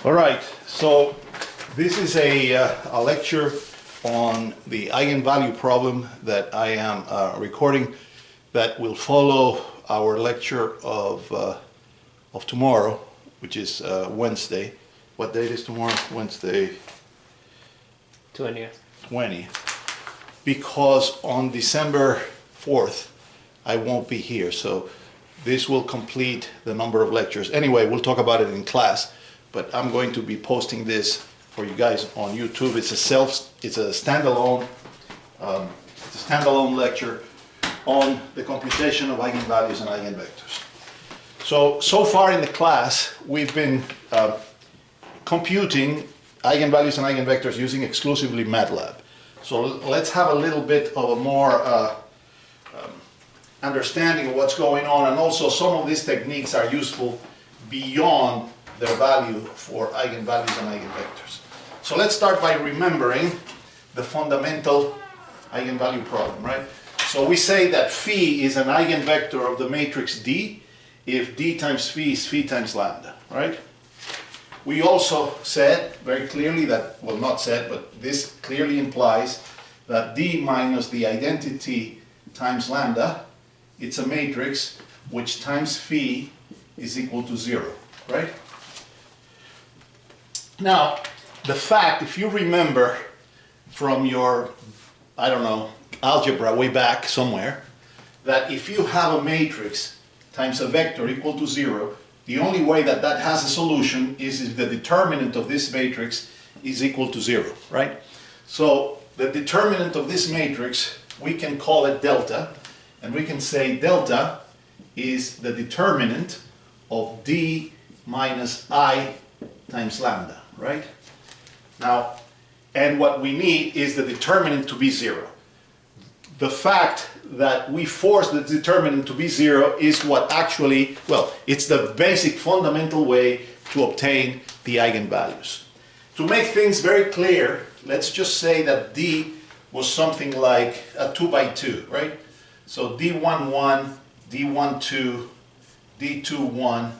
All right, so this is a lecture on the eigenvalue problem that I am recording that will follow our lecture of tomorrow, which is Wednesday. What date is tomorrow? Wednesday 20th. 20. Because on December 4th, I won't be here, so this will complete the number of lectures. Anyway, we'll talk about it in class, but I'm going to be posting this for you guys on YouTube. It's a standalone lecture on the computation of eigenvalues and eigenvectors. So far in the class, we've been computing eigenvalues and eigenvectors using exclusively MATLAB. So let's have a little bit of a more understanding of what's going on, and also some of these techniques are useful beyond their value for eigenvalues and eigenvectors. So let's start by remembering the fundamental eigenvalue problem, right? So we say that phi is an eigenvector of the matrix D if D times phi is phi times lambda, right? We also said very clearly that, well, not said, but this clearly implies that D minus the identity times lambda, it's a matrix which times phi is equal to 0, right? Now, the fact, if you remember from your, I don't know, algebra way back somewhere, that if you have a matrix times a vector equal to 0, the only way that that has a solution is if the determinant of this matrix is equal to 0, right? So the determinant of this matrix, we can call it delta, and we can say delta is the determinant of D minus I times lambda, right? Now, and what we need is the determinant to be 0. The fact that we force the determinant to be 0 is what actually, well, it's the basic fundamental way to obtain the eigenvalues. To make things very clear, let's just say that D was something like a 2 by 2, right? So D11, D12, D21,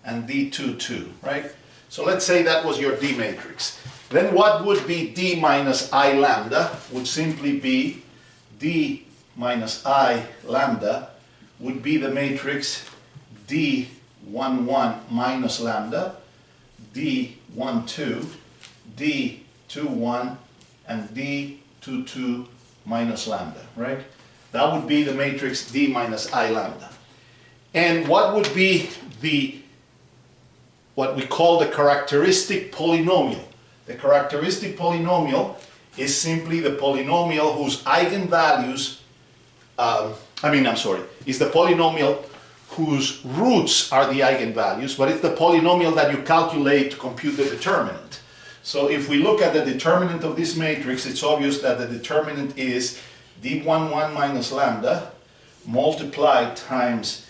and D22, right? So let's say that was your D matrix. Then what would be D minus I lambda would simply be D minus I lambda would be the matrix D11 minus lambda, D12, D21, and D22 minus lambda, right? That would be the matrix D minus I lambda. And what would be what we call the characteristic polynomial? The characteristic polynomial is simply the polynomial whose eigenvalues, is the polynomial whose roots are the eigenvalues, but it's the polynomial that you calculate to compute the determinant. So if we look at the determinant of this matrix, it's obvious that the determinant is D11 minus lambda multiplied times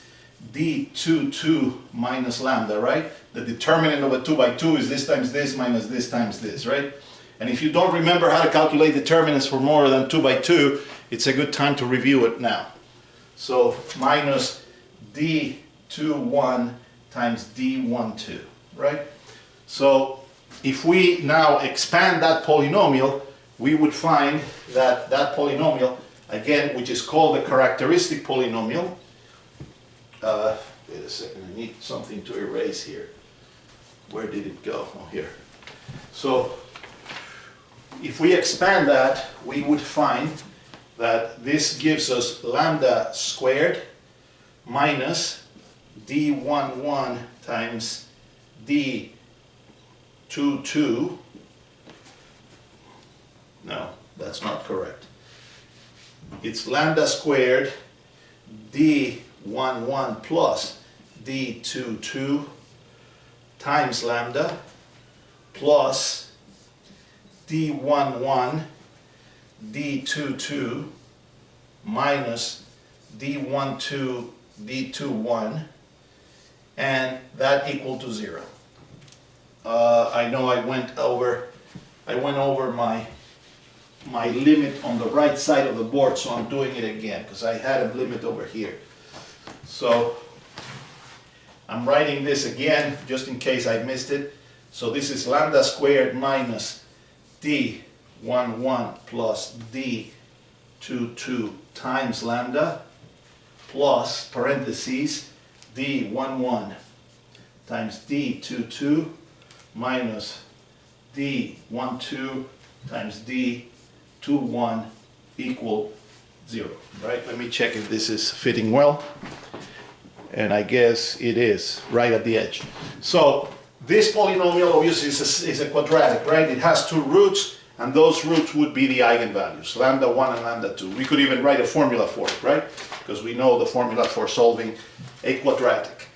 D22 minus lambda, right? The determinant of a 2 by 2 is this times this minus this times this, right? And if you don't remember how to calculate determinants for more than 2 by 2, it's a good time to review it now. So minus D21 times D12, right? So if we now expand that polynomial, we would find that that polynomial, again, which is called the characteristic polynomial, wait a second, I need something to erase here. Where did it go? Oh, here. So if we expand that, we would find that this gives us lambda squared minus D11 times D22. No, that's not correct. It's lambda squared D11 plus D22 times lambda plus D11 D22 minus D12 D21, and that equal to 0. I know I went over my limit on the right side of the board, so I'm doing it again because I had a limit over here. So I'm writing this again just in case I missed it. So this is lambda squared minus d11 plus d22 times lambda plus parentheses d11 times d22 minus d12 times d21 equal 0, right? Let me check if this is fitting well. And I guess it is, right at the edge. So this polynomial obviously is a quadratic, right? It has two roots, and those roots would be the eigenvalues, lambda 1 and lambda 2. We could even write a formula for it, right? Because we know the formula for solving a quadratic.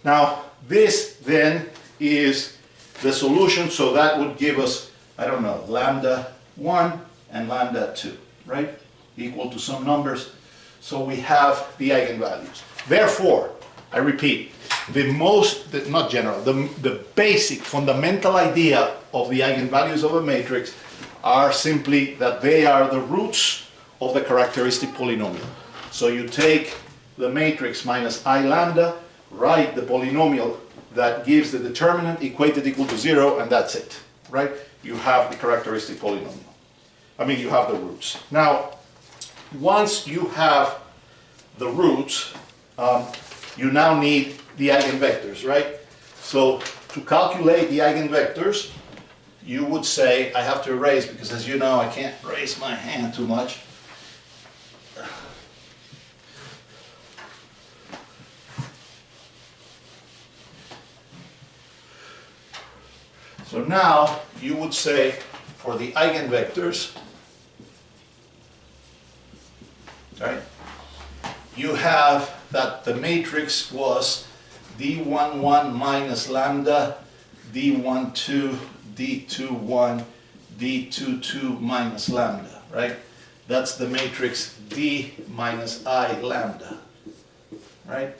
Now, this then is the solution, so that would give us, I don't know, lambda 1 and lambda 2, right? Equal to some numbers. So we have the eigenvalues. Therefore, I repeat, the basic fundamental idea of the eigenvalues of a matrix are simply that they are the roots of the characteristic polynomial. So you take the matrix minus I lambda, write the polynomial that gives the determinant, equate it equal to 0, and that's it, right? You have the characteristic polynomial. I mean, you have the roots. Now, once you have the roots, you now need the eigenvectors, right? So to calculate the eigenvectors, you would say, I have to erase, because as you know, I can't raise my hand too much. So now you would say for the eigenvectors, right? You have that the matrix was d11 minus lambda, d12, d21, d22 minus lambda, right? That's the matrix d minus I lambda, right?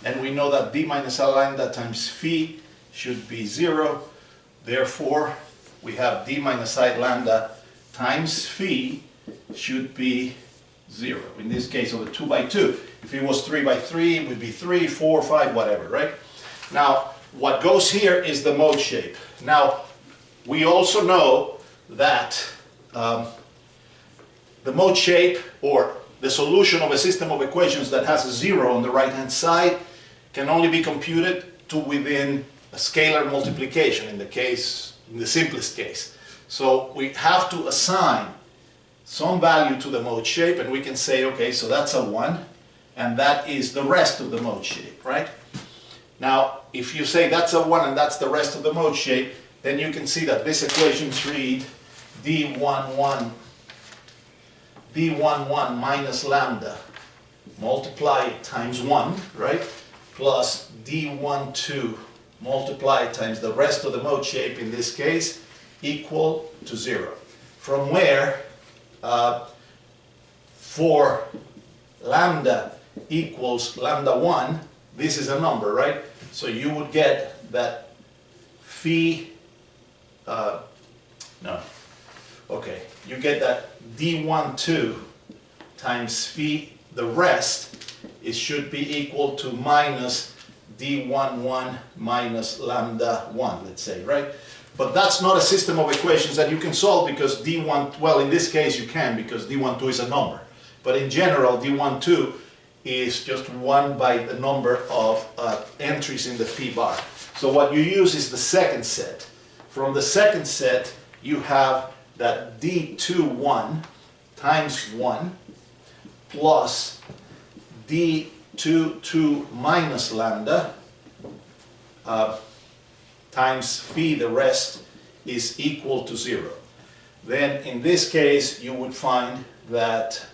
And we know that d minus I lambda times phi should be 0. Therefore, we have d minus I lambda times phi should be 0. In this case, over 2 by 2. If it was 3 by 3, it would be 3, 4, 5, whatever, right? Now, what goes here is the mode shape. Now, we also know that the mode shape, or the solution of a system of equations that has a 0 on the right-hand side, can only be computed to within a scalar multiplication in the simplest case. So we have to assign some value to the mode shape, and we can say, okay, so that's a 1, and that is the rest of the mode shape, right? Now, if you say that's a 1 and that's the rest of the mode shape, then you can see that this equations read d11 minus lambda multiplied times 1, right? Plus d12 multiplied times the rest of the mode shape, in this case, equal to 0. From where, for lambda equals lambda 1, this is a number, right? So you would get that phi, you get that d12 times phi, the rest, it should be equal to minus d11 minus lambda 1, let's say, right? But that's not a system of equations that you can solve, because d1, well, in this case you can, because d12 is a number. But in general, d12 is just 1 by the number of entries in the phi bar. So what you use is the second set. From the second set, you have that d21 times 1 plus d22 minus lambda times phi, the rest, is equal to 0. Then in this case you would find that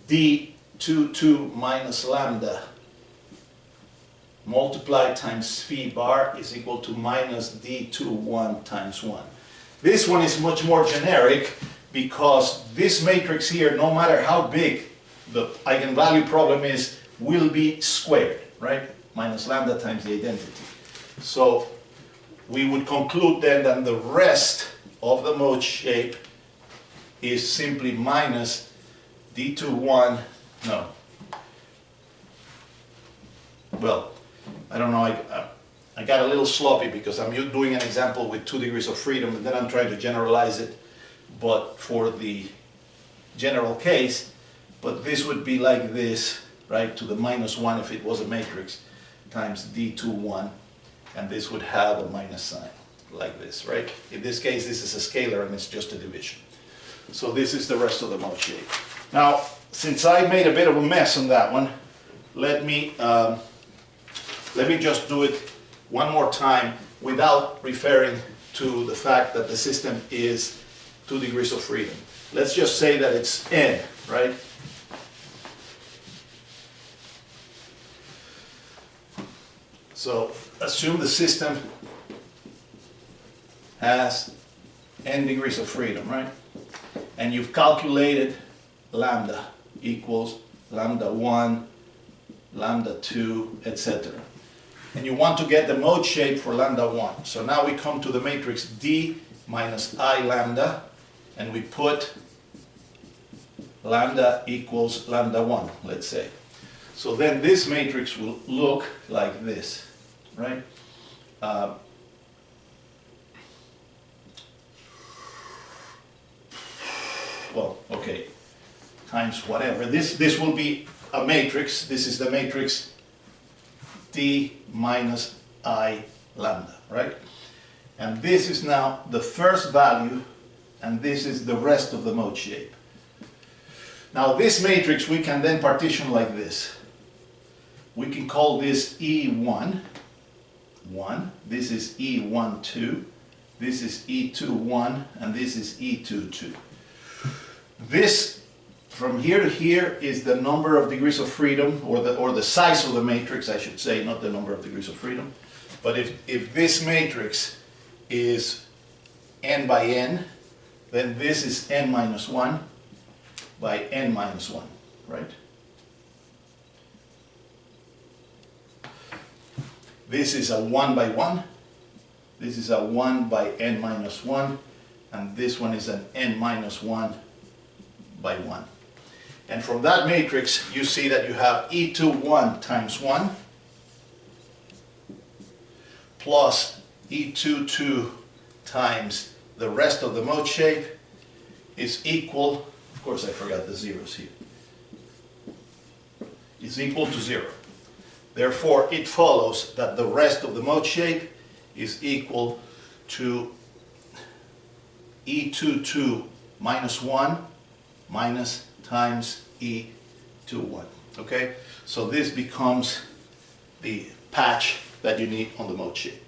d22 minus lambda multiplied times phi bar is equal to minus d21 times 1. This one is much more generic, because this matrix here, no matter how big the eigenvalue problem is, will be squared, right? Minus lambda times the identity. So we would conclude then that the rest of the mode shape is simply minus d21, no. Well, I don't know, I got a little sloppy because I'm doing an example with 2 degrees of freedom and then I'm trying to generalize it, but for the general case, but this would be like this, right, to the -1 if it was a matrix, times d21, and this would have a minus sign, like this, right? In this case, this is a scalar and it's just a division. So this is the rest of the mode shape. Now, since I made a bit of a mess on that one, let me just do it one more time without referring to the fact that the system is 2 degrees of freedom. Let's just say that it's n, right? So assume the system has n degrees of freedom, right? And you've calculated lambda equals lambda 1, lambda 2, etc. And you want to get the mode shape for lambda 1. So now we come to the matrix D minus I lambda, and we put lambda equals lambda 1, let's say. So then this matrix will look like this, right? Well, okay, times whatever. This will be a matrix. This is the matrix D minus I lambda, right? And this is now the first value, and this is the rest of the mode shape. Now this matrix we can then partition like this. We can call this E1, 1. This is E1, 2. This is E2, 1, and this is E2, 2. This, from here to here, is the number of degrees of freedom, or the size of the matrix, I should say, not the number of degrees of freedom. But if this matrix is n by n, then this is n minus 1 by n minus 1, right? This is a 1 by 1, this is a 1 by n minus 1, and this one is an n minus 1 by 1. And from that matrix, you see that you have E2, 1 times 1 plus E2, 2 times the rest of the mode shape is equal, of course I forgot the zeros here, is equal to 0. Therefore, it follows that the rest of the mode shape is equal to E2, 2 minus 1 minus times E2, 1. Okay? So this becomes the patch that you need on the mode shape.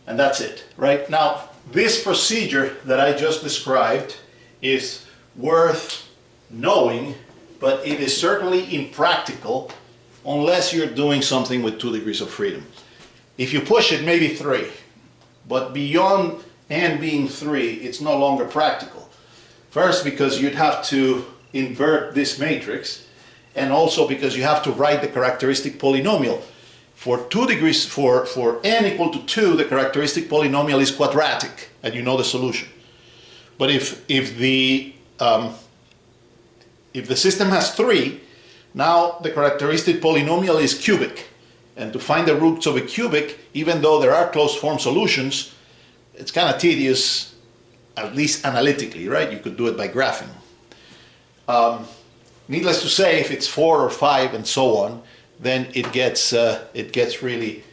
And that's it, right? Now, this procedure that I just described is worth knowing, but it is certainly impractical unless you're doing something with 2 degrees of freedom. If you push it, maybe 3. But beyond n being 3, it's no longer practical. First, because you'd have to invert this matrix, and also because you have to write the characteristic polynomial. For 2 degrees, for n equal to 2, the characteristic polynomial is quadratic, and you know the solution. But if the system has 3, now the characteristic polynomial is cubic. And to find the roots of a cubic, even though there are closed form solutions, it's kind of tedious, at least analytically, right? You could do it by graphing. Needless to say, if it's 4 or 5 and so on, then it gets really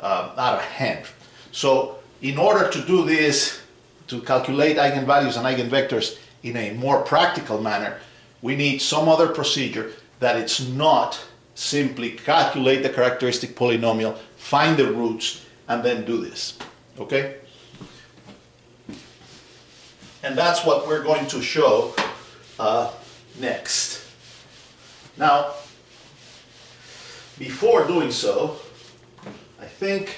out of hand. So in order to do this, to calculate eigenvalues and eigenvectors in a more practical manner, we need some other procedure that it's not simply calculate the characteristic polynomial, find the roots, and then do this. Okay? And that's what we're going to show next. Now, before doing so, I think,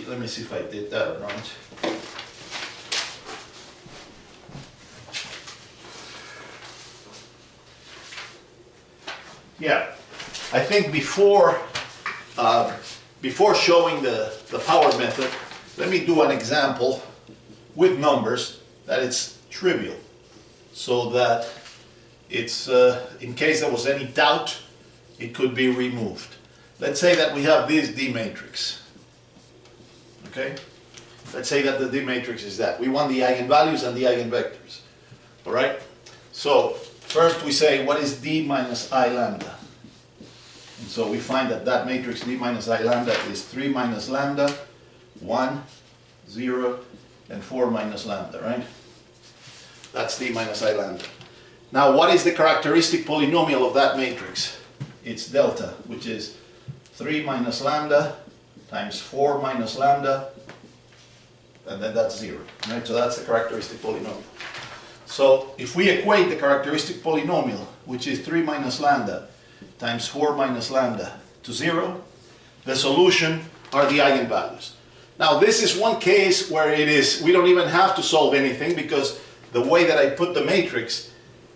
let me see if I did that or not. Yeah, I think before showing the power method, let me do an example with numbers that it's trivial, so that it's in case there was any doubt, it could be removed. let's say that we have this D matrix. Okay? Let's say that the D matrix is that. We want the eigenvalues and the eigenvectors. All right? So first we say, what is D minus I lambda? And so we find that that matrix D minus I lambda is 3 minus lambda, 1, 0, and 4 minus lambda, right? That's D minus I lambda. Now what is the characteristic polynomial of that matrix? It's delta, which is 3 minus lambda times 4 minus lambda, and then that's 0, right? So that's the characteristic polynomial. So if we equate the characteristic polynomial, which is 3 minus lambda times 4 minus lambda to 0, the solution are the eigenvalues. Now this is one case where we don't even have to solve anything, because the way that I put the matrix,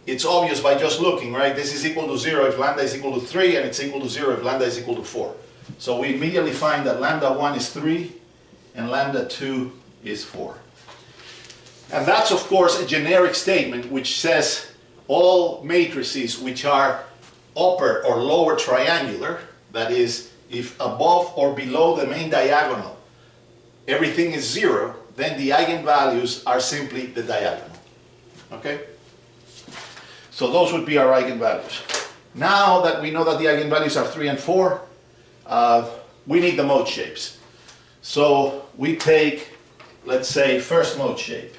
it's obvious by just looking, right? This is equal to 0 if lambda is equal to 3, and it's equal to 0 if lambda is equal to 4. So we immediately find that lambda 1 is 3 and lambda 2 is 4. And that's of course a generic statement which says all matrices which are upper or lower triangular, that is, if above or below the main diagonal everything is 0, then the eigenvalues are simply the diagonal. Okay? So those would be our eigenvalues. Now that we know that the eigenvalues are 3 and 4, we need the mode shapes. So we take, let's say, first mode shape.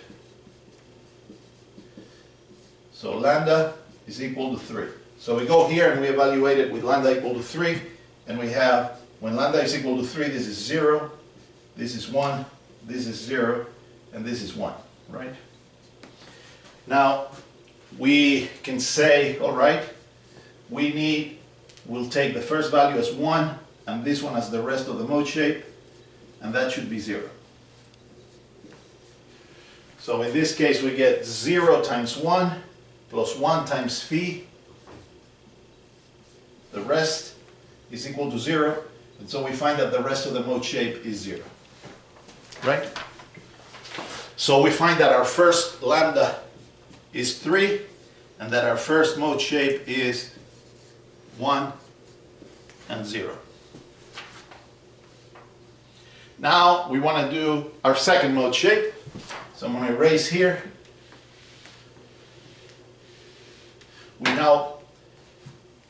So lambda is equal to 3. So we go here and we evaluate it with lambda equal to 3, and we have, when lambda is equal to 3, this is 0, this is 1, this is 0, and this is 1, right? Now, we can say, all right, we'll take the first value as 1, and this one as the rest of the mode shape, and that should be 0. So in this case, we get 0 times 1 plus 1 times phi. The rest is equal to 0, and so we find that the rest of the mode shape is 0. Right? So we find that our first lambda is 3, and that our first mode shape is 1 and 0. Now we want to do our second mode shape. So I'm going to erase here. We now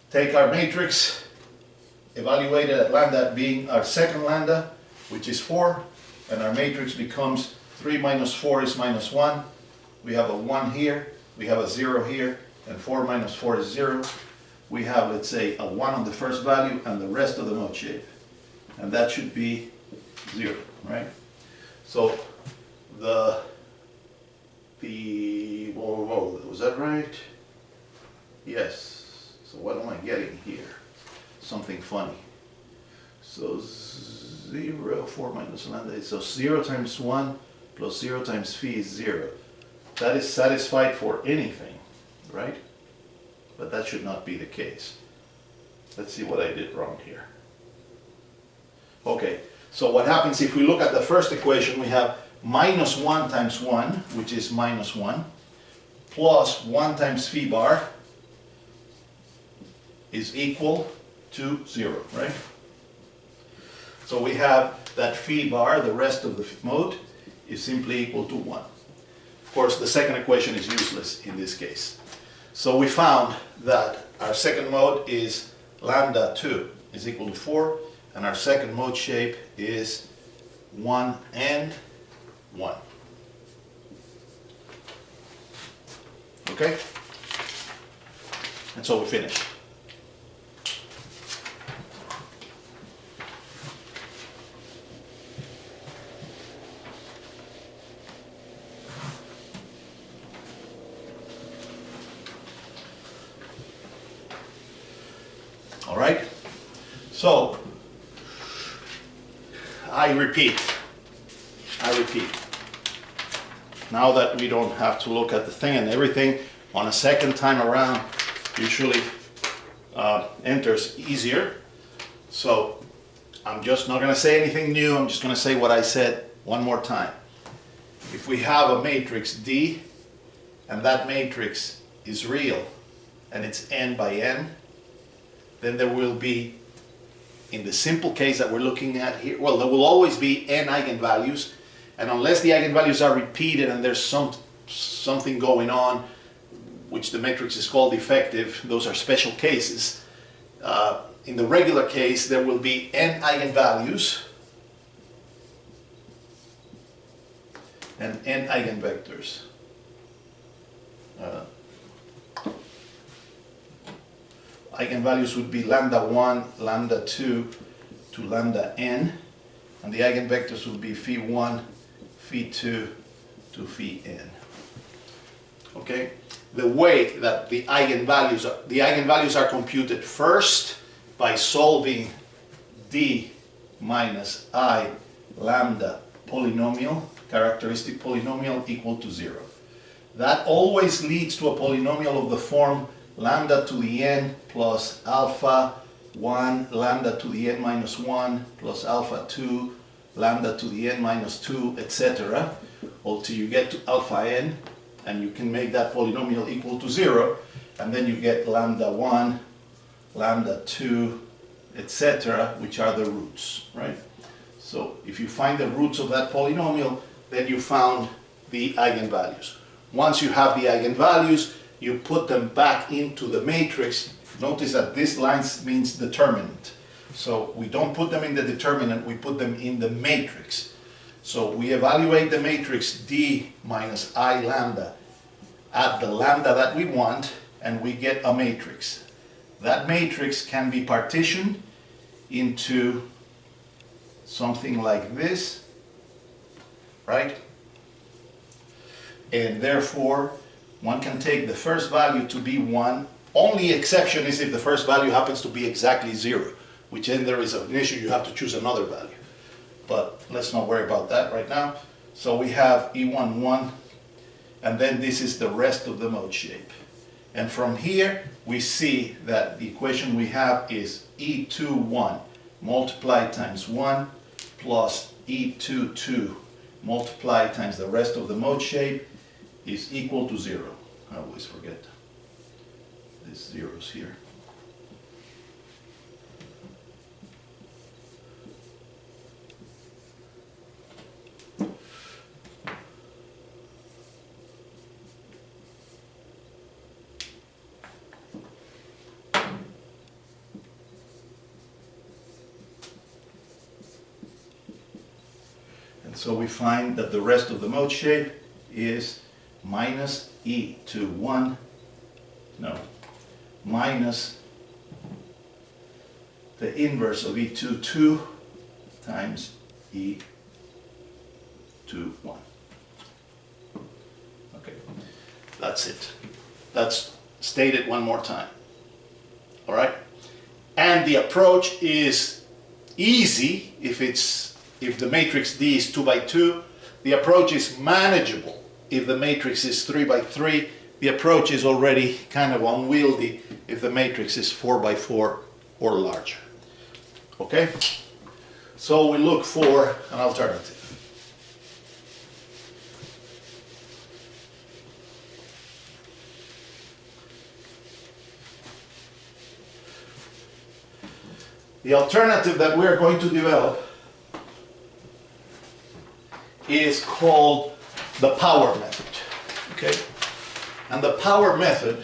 take our matrix, evaluate it at lambda being our second lambda, which is 4, and our matrix becomes 3 minus 4 is minus 1. We have a 1 here, we have a 0 here, and 4 minus 4 is 0. We have, let's say, a 1 on the first value and the rest of the mode shape. And that should be 0, right? So whoa, was that right? Yes. So what am I getting here? Something funny. So 0, 4 minus lambda. So 0 times 1 plus 0 times phi is 0. That is satisfied for anything, right? But that should not be the case. Let's see what I did wrong here. Okay, so what happens if we look at the first equation, we have minus 1 times 1, which is minus 1, plus 1 times phi bar is equal to 0, right? So we have that phi bar, the rest of the mode, is simply equal to 1. Of course, the second equation is useless in this case. So we found that our second mode is lambda 2 is equal to 4, and our second mode shape is 1 and 1. Okay? And so we finish. All right? So, I repeat. Now that we don't have to look at the thing, and everything on a second time around usually enters easier. So I'm just not going to say anything new. I'm just going to say what I said one more time. If we have a matrix D, and that matrix is real, and it's n by n, then there will be in the simple case that we're looking at here, well, there will always be n eigenvalues, and unless the eigenvalues are repeated and there's something going on, which the matrix is called effective, those are special cases. In the regular case, there will be n eigenvalues and n eigenvectors. Eigenvalues would be lambda 1, lambda 2 to lambda n, and the eigenvectors would be phi 1, phi 2 to phi n. Okay? The way that the eigenvalues are computed first by solving d minus I lambda polynomial, characteristic polynomial equal to 0. That always leads to a polynomial of the form lambda to the n plus alpha 1 lambda to the n minus 1 plus alpha 2 lambda to the n minus 2, etc. until you get to alpha n, and you can make that polynomial equal to 0, and then you get lambda 1, lambda 2, etc., which are the roots, right? So if you find the roots of that polynomial, then you found the eigenvalues. Once you have the eigenvalues, you put them back into the matrix. Notice that this line means determinant. So we don't put them in the determinant, we put them in the matrix. So we evaluate the matrix D minus I lambda at the lambda that we want, and we get a matrix. That matrix can be partitioned into something like this, right? And therefore, one can take the first value to be 1. Only exception is if the first value happens to be exactly 0, which then there is an issue, you have to choose another value. But let's not worry about that right now. So we have E1, 1, and then this is the rest of the mode shape. And from here, we see that the equation we have is E2, 1 multiplied times 1 plus E2, 2 multiplied times the rest of the mode shape is equal to 0. I always forget these zeros here. And so we find that the rest of the mode shape is minus E2, 1, no, minus the inverse of E2, 2 times E2, 1. Okay, that's it. That's stated one more time. All right? And the approach is easy if the matrix D is 2 by 2. The approach is manageable if the matrix is 3 by 3. The approach is already kind of unwieldy if the matrix is 4 by 4 or larger. Okay? So we look for an alternative. The alternative that we are going to develop is called the power method. Okay? And the power method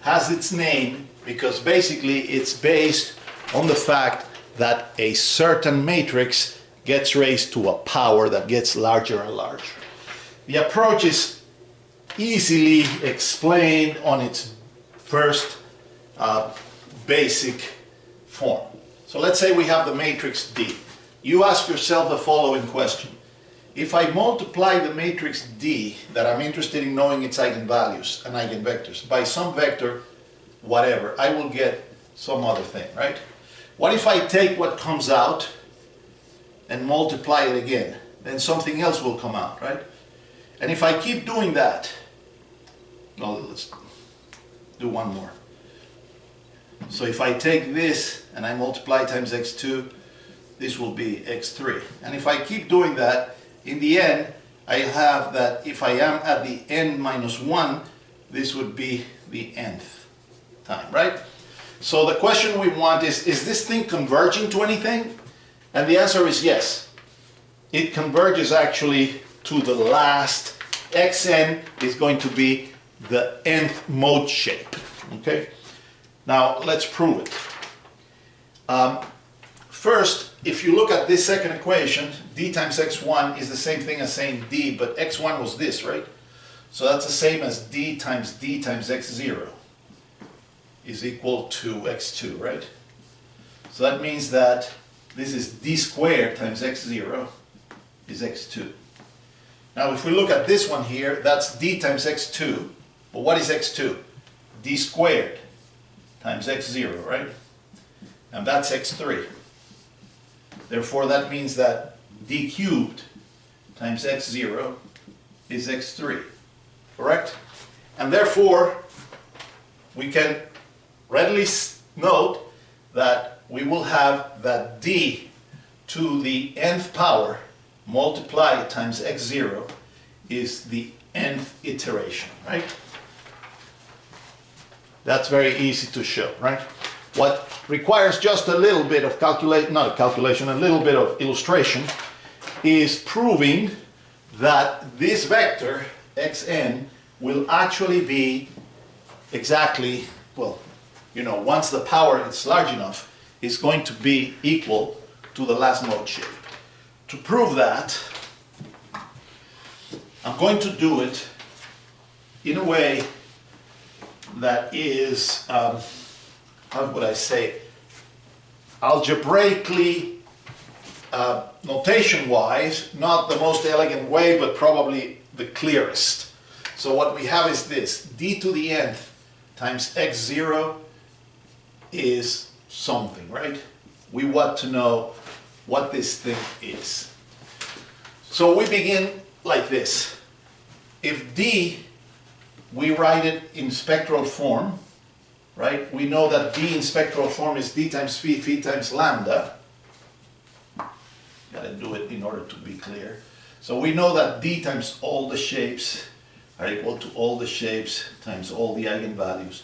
has its name because basically it's based on the fact that a certain matrix gets raised to a power that gets larger and larger. The approach is easily explained on its first basic form. So let's say we have the matrix D. You ask yourself the following question. If I multiply the matrix D, that I'm interested in knowing its eigenvalues and eigenvectors, by some vector, whatever, I will get some other thing, right? What if I take what comes out and multiply it again? Then something else will come out, right? And if I keep doing that, well, let's do one more. So if I take this and I multiply times x2, this will be x3. And if I keep doing that, in the end, I have that if I am at the n minus 1, this would be the nth time, right? So the question we want is this thing converging to anything? And the answer is yes. It converges actually to the last. Xn is going to be the nth mode shape, okay? Now let's prove it. First, if you look at this second equation, d times x1 is the same thing as saying d, but x1 was this, right? So that's the same as d times x0 is equal to x2, right? So that means that this is d squared times x0 is x2. Now if we look at this one here, that's d times x2, but what is x2? d squared times x0, right? And that's x3. Therefore that means that d cubed times x0 is x3, correct? And therefore we can readily note that we will have that d to the nth power multiplied times x0 is the nth iteration, right? That's very easy to show, right? What requires just a little bit of a little bit of illustration is proving that this vector xn will actually be exactly, well, you know, once the power is large enough, is going to be equal to the last mode shape. To prove that, I'm going to do it in a way that is, how would I say, algebraically, notation-wise, not the most elegant way, but probably the clearest. So what we have is this, d to the nth times x0 is something, right? We want to know what this thing is. So we begin like this. If d, we write it in spectral form, right? We know that d in spectral form is d times phi times lambda. Gotta do it in order to be clear. So we know that d times all the shapes are equal to all the shapes times all the eigenvalues.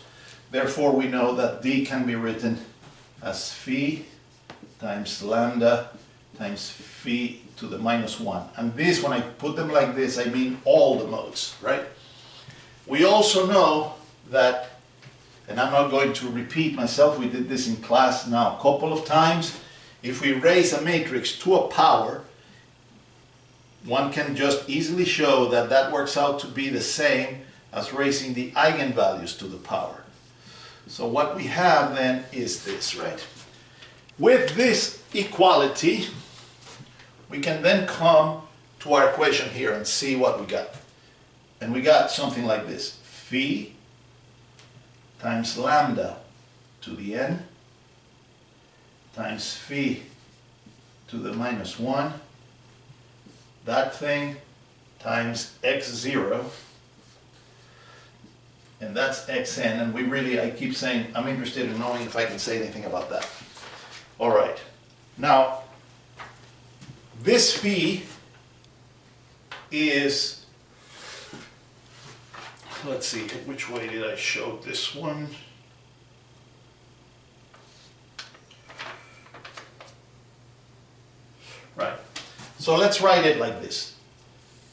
Therefore we know that d can be written as phi times lambda times phi to the minus 1. And this, when I put them like this, I mean all the modes, right? We also know that, and I'm not going to repeat myself, we did this in class now a couple of times, if we raise a matrix to a power, one can just easily show that that works out to be the same as raising the eigenvalues to the power. So what we have then is this, right? With this equality, we can then come to our equation here and see what we got. And we got something like this. Phi times lambda to the n times phi to the minus 1. That thing times x0. And that's xn. And we really, I keep saying, I'm interested in knowing if I can say anything about that. All right. Now, this phi is, let's see, which way did I show this one? Right. So let's write it like this.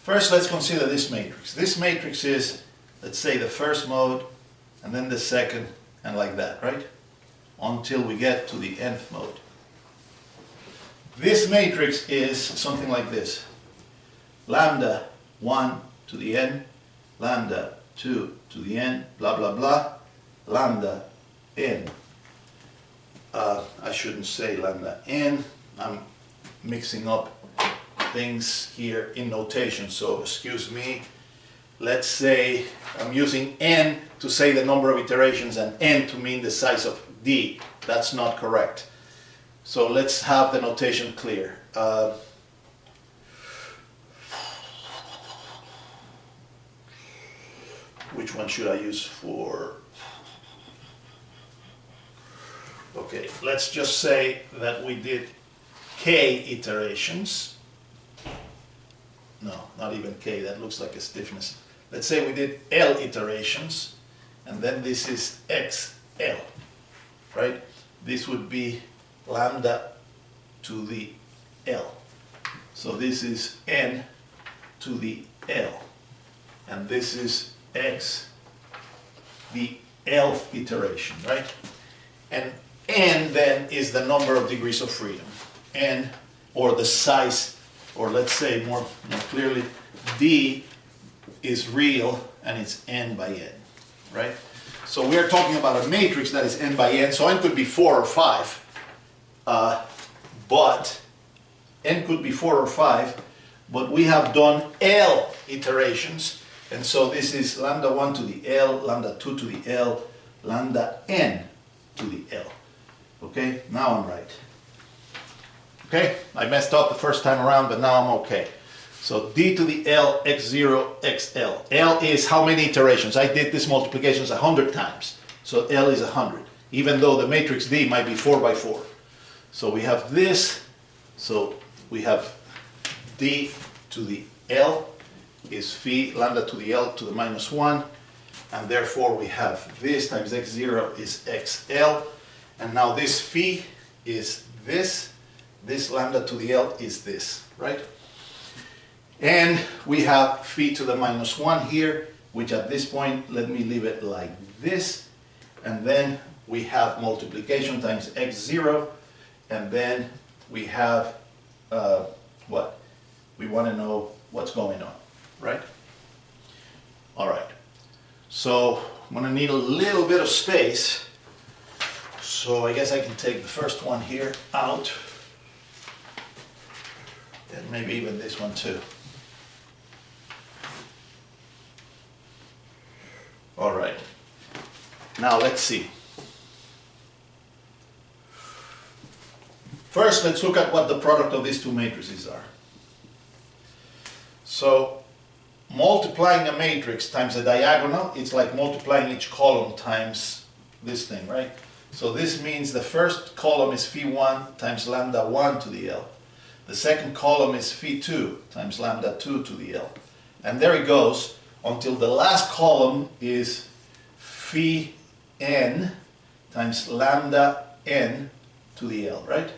First, let's consider this matrix. This matrix is, let's say, the first mode, and then the second, and like that, right? Until we get to the nth mode. This matrix is something like this. Lambda 1 to the n, lambda 2 to the n, blah, blah, blah, lambda n. I shouldn't say lambda n. I'm mixing up things here in notation, so excuse me. Let's say I'm using n to say the number of iterations and n to mean the size of d. That's not correct. So let's have the notation clear. Which one should I use for? Okay, let's just say that we did k iterations. No, not even k, that looks like a stiffness. let's say we did L iterations, and then this is XL, right? This would be lambda to the L. So this is N to the L. And this is X, the Lth iteration, right? And N then is the number of degrees of freedom. N, or the size, or let's say more clearly, D is real and it's N by N, right? So we're talking about a matrix that is N by N, so N could be 4 or 5, but N could be 4 or 5, but we have done L iterations, and so this is lambda 1 to the L, lambda 2 to the L, lambda N to the L. Okay, now I'm right. Okay, I messed up the first time around, but now I'm okay. So D to the L, X0, XL. L is how many iterations? I did this multiplications 100 times. So L is 100, even though the matrix D might be 4 by 4. So we have this, so we have D to the L is phi lambda to the L to the minus 1, and therefore we have this times X0 is XL, and now this phi is this lambda to the L is this, right? And we have phi to the minus 1 here, which at this point, let me leave it like this, and then we have multiplication times X0, and then we have what? We want to know what's going on, right? All right. So I'm going to need a little bit of space. So I guess I can take the first one here out. And maybe even this one too. All right. Now let's see. First, let's look at what the product of these two matrices are. So, multiplying a matrix times a diagonal, it's like multiplying each column times this thing, right? So this means the first column is phi 1 times lambda 1 to the L. The second column is phi 2 times lambda 2 to the L. And there it goes until the last column is phi n times lambda n to the L, right?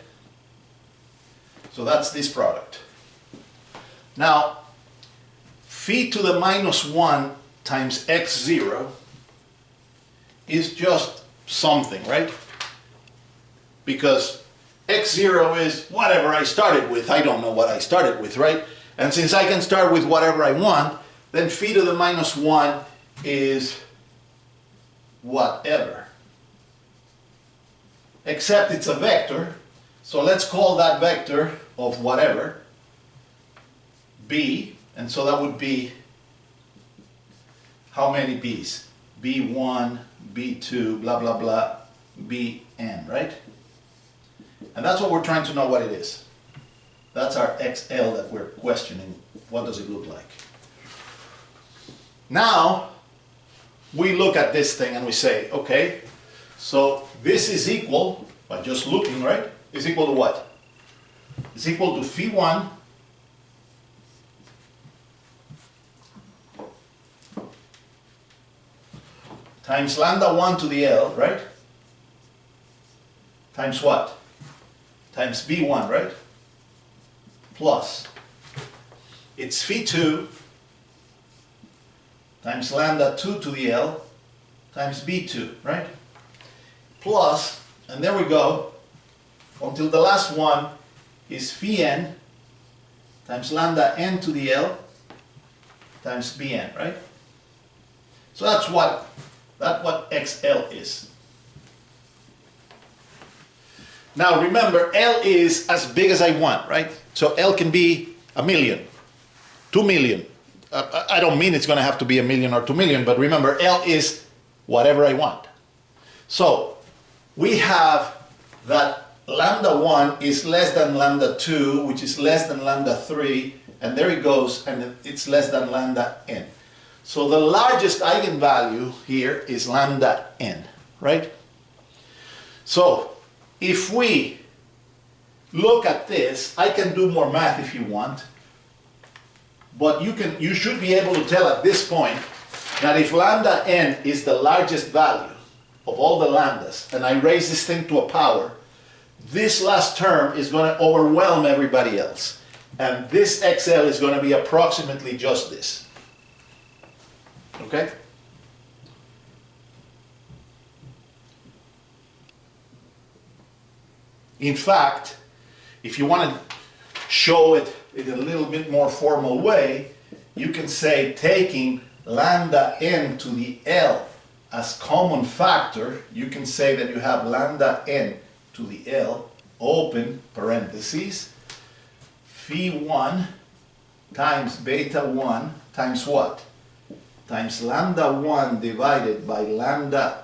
So that's this product. Now, phi to the minus 1 times x0 is just something, right? Because x0 is whatever I started with. I don't know what I started with, right? And since I can start with whatever I want, then phi to the minus 1 is whatever. Except it's a vector, so let's call that vector of whatever b, and so that would be how many b's? b1, b2, blah blah blah, bn, right? And that's what we're trying to know what it is. That's our XL that we're questioning. What does it look like? Now, we look at this thing and we say, okay, so this is equal, by just looking, right? Is equal to what? It's equal to phi 1 times lambda 1 to the L, right? Times what? Times b1, right? Plus, it's phi 2 times lambda 2 to the L times b2, right? Plus, and there we go, until the last one is phi n times lambda n to the L times bn, right? So that's what XL is. Now remember, L is as big as I want, right? So L can be 1,000,000, 2,000,000. I don't mean it's going to have to be 1,000,000 or 2,000,000, but remember, L is whatever I want. So we have that lambda 1 is less than lambda 2, which is less than lambda 3, and there it goes, and it's less than lambda n. So the largest eigenvalue here is lambda n, right? So if we look at this, I can do more math if you want, but you should be able to tell at this point that if lambda n is the largest value of all the lambdas, and I raise this thing to a power, this last term is going to overwhelm everybody else. And this XL is going to be approximately just this. Okay? In fact, if you want to show it in a little bit more formal way, you can say taking lambda n to the L as common factor, you can say that you have lambda n to the L, open parentheses, phi 1 times beta 1 times what? Times lambda 1 divided by lambda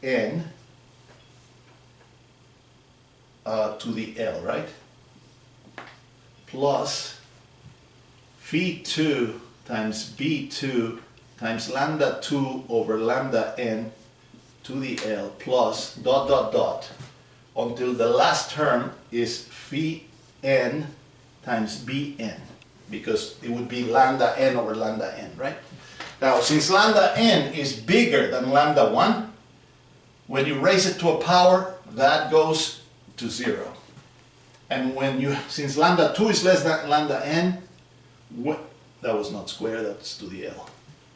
n to the L, right? Plus phi 2 times b2 times lambda 2 over lambda n to the L plus dot dot dot until the last term is phi n times bn, because it would be lambda n over lambda n, right? Now, since lambda n is bigger than lambda 1, when you raise it to a power, that goes to 0. And since lambda 2 is less than lambda n, that was not square, that's to the L.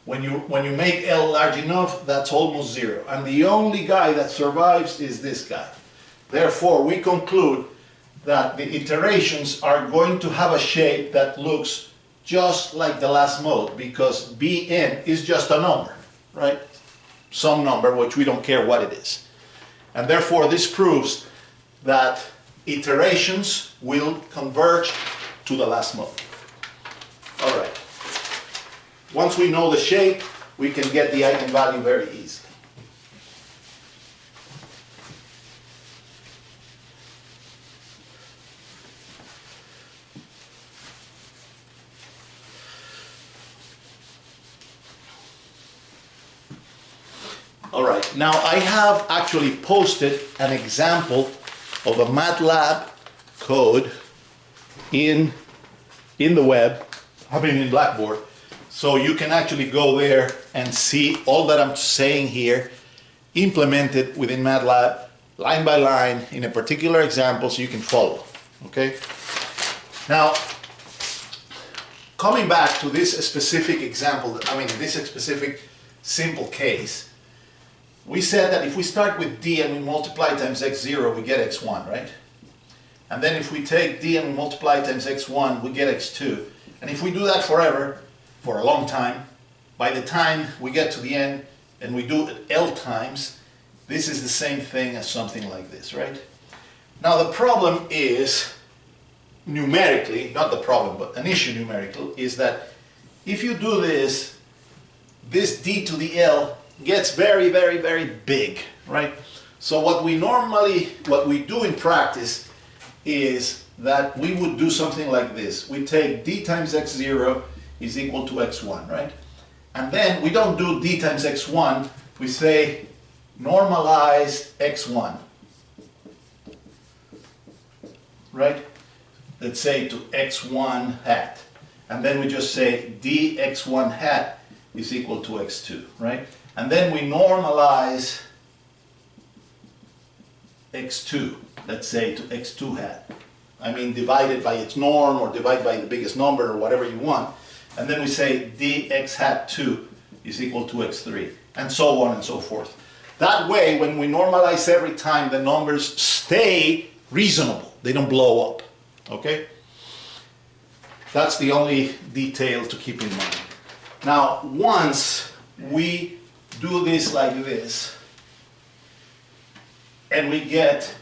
When you make L large enough, that's almost 0. And the only guy that survives is this guy. Therefore, we conclude that the iterations are going to have a shape that looks just like the last mode, because Bn is just a number, right? Some number, which we don't care what it is. And therefore, this proves that iterations will converge to the last mode. All right. Once we know the shape, we can get the eigenvalue very easily. All right, now I have actually posted an example of a MATLAB code in the web, in Blackboard, so you can actually go there and see all that I'm saying here implemented within MATLAB line by line in a particular example so you can follow, okay? Now, coming back to this specific example, this specific simple case, we said that if we start with d and we multiply times x0, we get x1, right? And then if we take d and we multiply times x1, we get x2. And if we do that forever, for a long time, by the time we get to the end and we do it L times, this is the same thing as something like this, right? Now the problem is, numerically, not the problem, but an issue numerical, is that if you do this, this d to the L gets very, very, very big, right? So what we do in practice is that we would do something like this. We take d times x0 is equal to x1, right? And then we don't do d times x1, we say normalized x1, right? Let's say to x1 hat. And then we just say dx1 hat is equal to x2, right? And then we normalize x2, let's say to x2 hat. Divided by its norm or divided by the biggest number or whatever you want. And then we say dx hat 2 is equal to x3, and so on and so forth. That way, when we normalize every time, the numbers stay reasonable. They don't blow up, okay? That's the only detail to keep in mind. Now, once we do this like this, and we get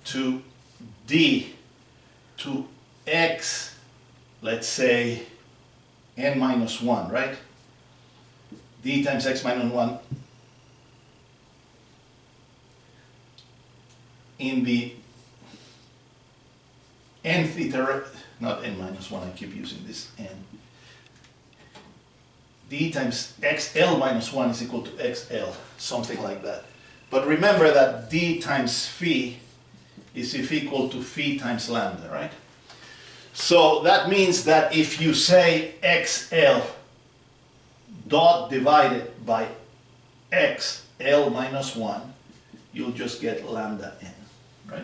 to d to x, let's say, n minus 1, right? d times x minus 1 in the nth iteration, not n minus 1, I keep using this n. d times xl minus 1 is equal to xl, something like that. But remember that d times phi is equal to phi times lambda, right? So that means that if you say XL dot divided by XL minus 1, you'll just get lambda n, right?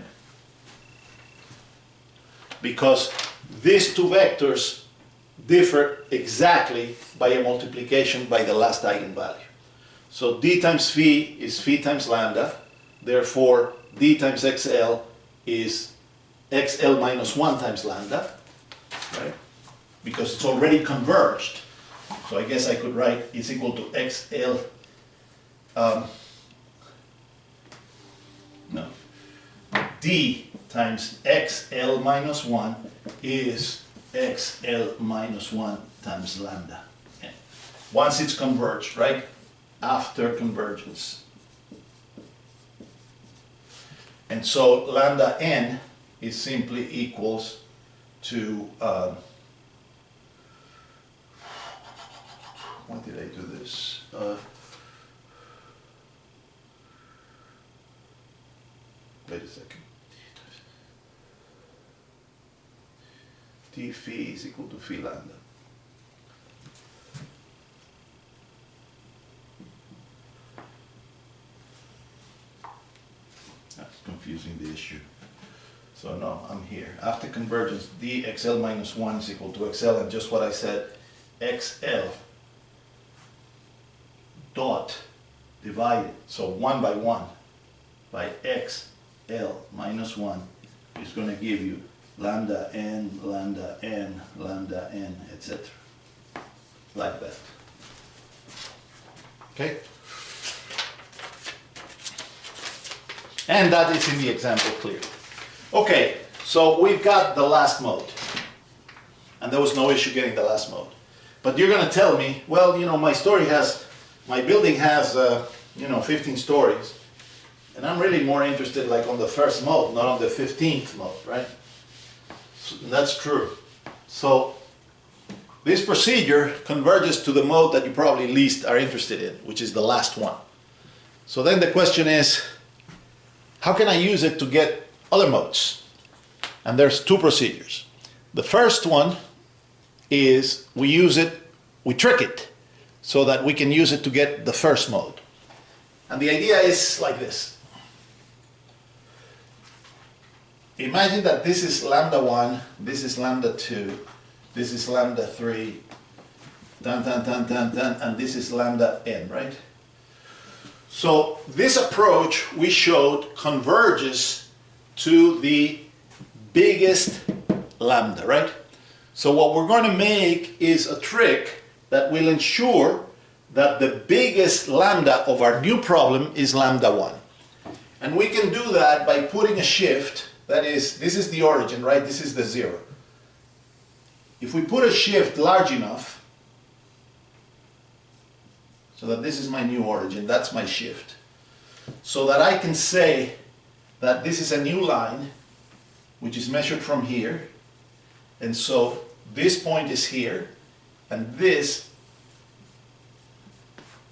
Because these two vectors differ exactly by a multiplication by the last eigenvalue. So d times phi is phi times lambda, therefore d times xl is xl minus 1 times lambda, right? Because it's already converged. So I guess I could write it's equal to xl, no, d times xl minus 1 is xl minus 1 times lambda n. Once it's converged, right? After convergence. And so lambda n is simply equals to, why did I do this? Wait a second. d phi is equal to phi lambda. That's confusing the issue. So no, I'm here. After convergence, dxl minus 1 is equal to xl, and just what I said, xl dot divided, so 1 by 1, by xl minus 1 is going to give you lambda n, lambda n, lambda n, etc. Like that. Okay? And that is in the example clear. Okay, so we've got the last mode. And there was no issue getting the last mode. But you're going to tell me, well, you know, my building has, 15 stories. And I'm really more interested like on the first mode, not on the 15th mode, right? So that's true. So this procedure converges to the mode that you probably least are interested in, which is the last one. So then the question is, how can I use it to get other modes? And there's two procedures. The first one is we trick it so that we can use it to get the first mode. And the idea is like this. Imagine that this is lambda 1, this is lambda 2, this is lambda 3, and this is lambda n, right? So this approach we showed converges to the biggest lambda, right? So what we're going to make is a trick that will ensure that the biggest lambda of our new problem is lambda 1. And we can do that by putting a shift, that is, this is the origin, right? This is the 0. If we put a shift large enough, so that this is my new origin, that's my shift, so that I can say that this is a new line, which is measured from here, and so this point is here, and this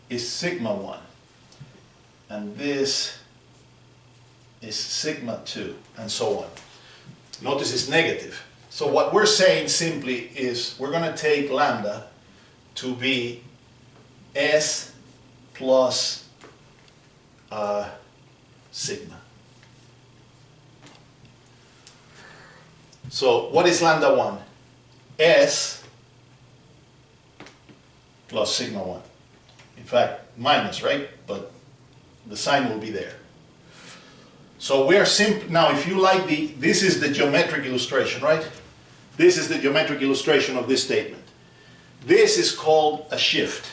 is sigma 1, and this is sigma 2, and so on. Notice it's negative. So what we're saying simply is we're going to take lambda to be S plus sigma. So what is lambda 1? S plus sigma 1. In fact, minus, right? But the sign will be there. So we're now if you like this is the geometric illustration, right? This is the geometric illustration of this statement. This is called a shift.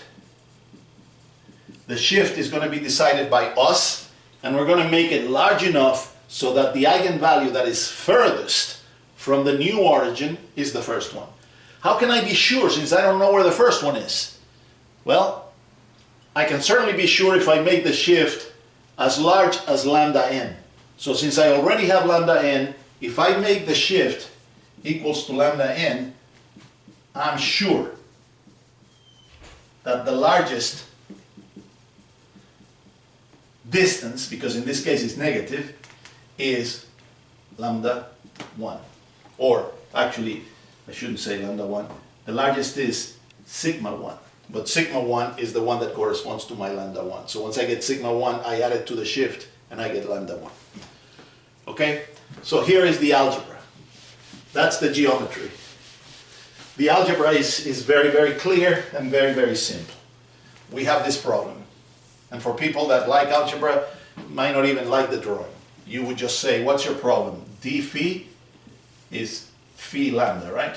The shift is going to be decided by us, and we're going to make it large enough so that the eigenvalue that is furthest from the new origin is the first one. How can I be sure since I don't know where the first one is? Well, I can certainly be sure if I make the shift as large as lambda n. So since I already have lambda n, if I make the shift equals to lambda n, I'm sure that the largest distance, because in this case it's negative, is lambda 1. Or actually, I shouldn't say lambda 1. The largest is sigma 1. But sigma 1 is the one that corresponds to my lambda 1. So once I get sigma 1, I add it to the shift and I get lambda 1. Okay? So here is the algebra. That's the geometry. The algebra is very, very clear and very, very simple. We have this problem. And for people that like algebra, might not even like the drawing. You would just say, what's your problem? D phi is phi lambda, right?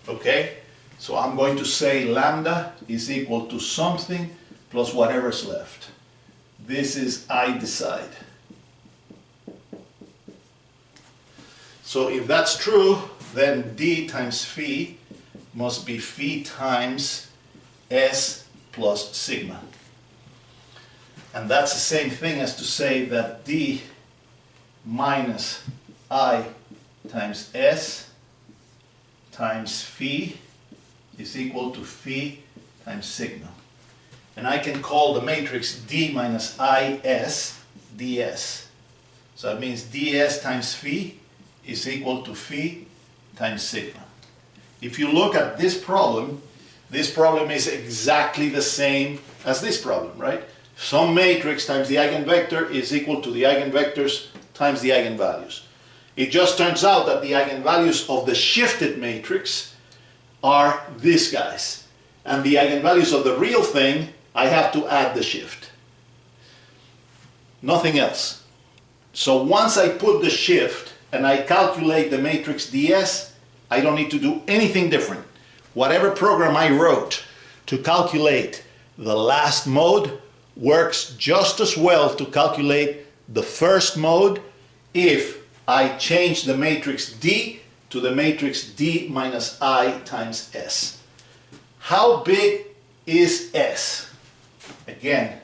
Okay? So I'm going to say lambda is equal to something plus whatever's left. This is I decide. So if that's true, then D times phi must be phi times S plus sigma. And that's the same thing as to say that D minus I times S times phi is equal to phi times sigma. And I can call the matrix D minus IS ds. So that means ds times phi is equal to phi times sigma. If you look at this problem is exactly the same as this problem, right? Some matrix times the eigenvector is equal to the eigenvectors times the eigenvalues. It just turns out that the eigenvalues of the shifted matrix are these guys. And the eigenvalues of the real thing, I have to add the shift. Nothing else. So once I put the shift and I calculate the matrix ds, I don't need to do anything different. Whatever program I wrote to calculate the last mode works just as well to calculate the first mode if I change the matrix D to the matrix D minus I times S. How big is S? Again,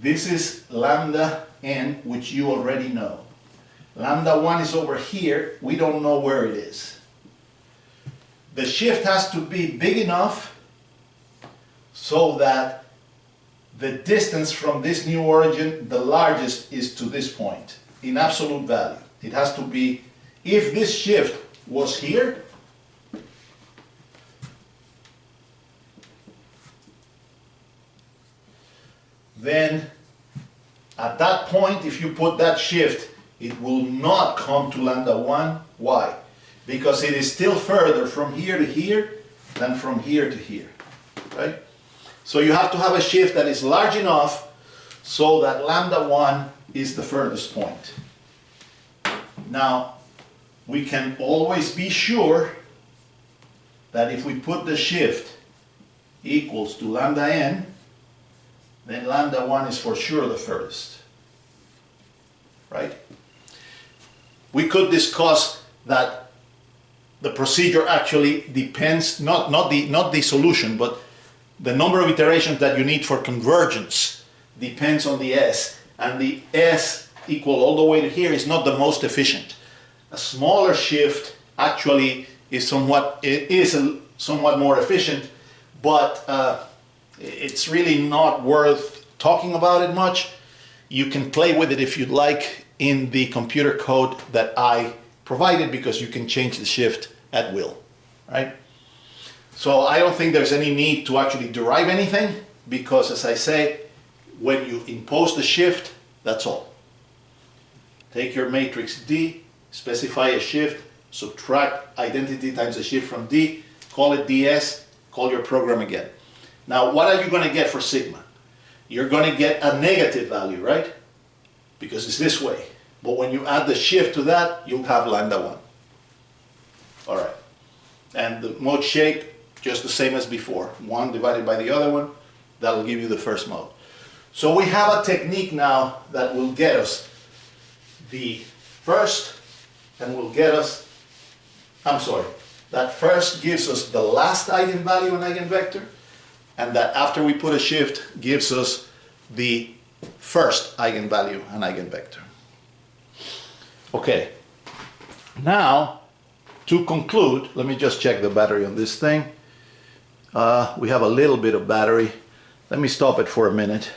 this is lambda n, which you already know. Lambda 1 is over here. We don't know where it is. The shift has to be big enough so that the distance from this new origin, the largest, is to this point in absolute value. It has to be, if this shift was here, then at that point, if you put that shift, it will not come to lambda 1. Why? Because it is still further from here to here than from here to here, right? So you have to have a shift that is large enough so that lambda 1 is the furthest point. Now, we can always be sure that if we put the shift equals to lambda n, then lambda 1 is for sure the furthest, right? We could discuss that the procedure actually depends, not the solution, but the number of iterations that you need for convergence depends on the S, and the S equal all the way to here is not the most efficient. A smaller shift actually is somewhat more efficient, but it's really not worth talking about it much. You can play with it if you'd like in the computer code that I provided, because you can change the shift at will, right? So I don't think there's any need to actually derive anything, because as I say, when you impose the shift, that's all. Take your matrix D, specify a shift, subtract identity times the shift from D, call it ds, call your program again. Now, what are you going to get for sigma? You're going to get a negative value, right? Because it's this way. But when you add the shift to that, you'll have lambda 1. All right. And the mode shape, just the same as before. 1 divided by the other one, that'll give you the first mode. So we have a technique now that will get us the first, and will get us, that first gives us the last eigenvalue and eigenvector, and that after we put a shift gives us the first eigenvalue and eigenvector. Okay, now to conclude, let me just check the battery on this thing. We have a little bit of battery. Let me stop it for a minute.